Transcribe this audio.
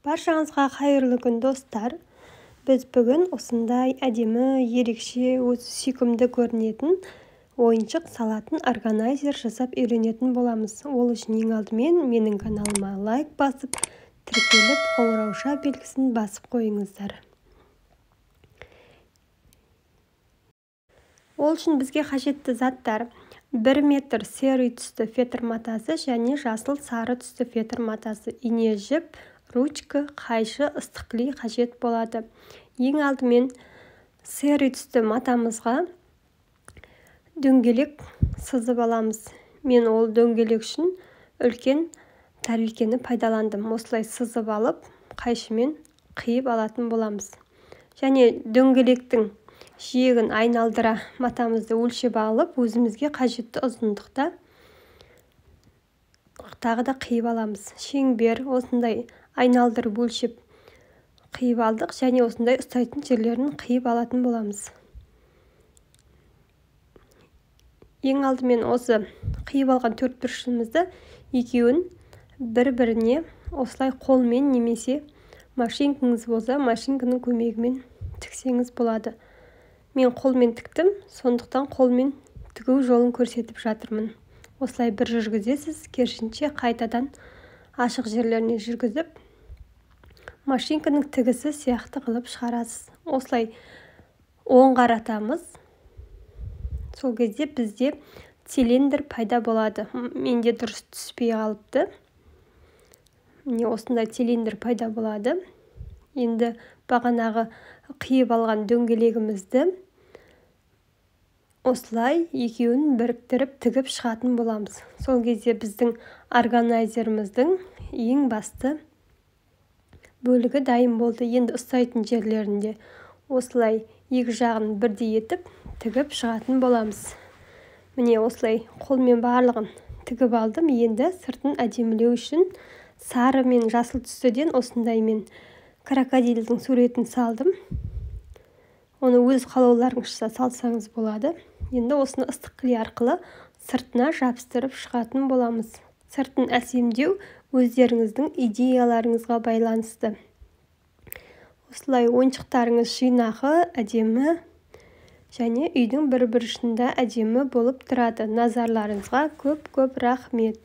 Баршаңызға қайырлы күн достар. Біз бүгін осындай әдемі, ерекше, өзі сүйкімді көрінетін ойыншық салатын органайзер жасап үйренетін боламыз. Ол үшін ең алдымен менің каналыма лайк басып, тіркеліп, қоңырауша белгісін басып қойыңыздар. Ол үшін бізге қажетті заттар: 1 метр серый түсті фетр матасы және жасыл сары түсті фетр матасы, ине жіп, ручка, қайшы, ыстық клей қажет болады. Ең алдымен серый түсті матамызға дөңгелек сызып аламыз. Мен ол дөңгелек үшін үлкен тәрелкені пайдаландым. Осылай сызып алып, қайшымен қиып алатын боламыз. Және дөңгелектің жиегін айналдыра матамызды өлшеп алып, өзімізге қажетті ұзындықта тағы да қиып аламыз. Шеңбер осындай айналдырып өлшеп қиып алдық, және осындай ұстайтын жерлерін қиып алатын боламыз. Ең алдымен осы қиып алған төртбұрышымызды екеуін бір-біріне осылай қолмен немесе машинкаңыз болса, машинканың көмегімен тіксеңіз болады. Мен қолмен тіктім, сондықтан қолмен тігу жолын көрсетіп жатырмын. Осылай бір жүргізесіз, керісінше қайтадан ашық жерлеріне жүргізіп, машинканың тігісі сияқты қылып шығарасыз. Осылай оң қаратамыз. Сол кезде бізде цилиндр пайда болады. Менде дұрыс түспей қалыпты. Міне осындай цилиндр пайда болады. Енді бағанағы қиып алған дөңгелегімізді осылай екеуін біріктіріп тігіп шығатын боламыз. Сол кезде біздің органайзеріміздің ең басты бөлігі дайын болды. Енді ұстайтын жерлерінде осылай екі жағын бірдей етіп тігіп шығатын боламыз. Міне осылай қолмен барлығын тігіп алдым. Енді сыртын әдемілеу үшін сары мен жасыл түстіден осындай мен крокодилдің суретін салдым. Оны өз қалауларыңызша салсаңыз болады. Енді осыны ыстық клей арқылы сыртына жабыстырып шығатын боламыз. Сыртын әсемдеу өздеріңіздің идеяларыңызға байланысты. Осылай ойыншықтарыңыз жинақы, әдемі және үйдің бір бұрышында әдемі болып тұрады. Назарларыңызға көп-көп рахмет.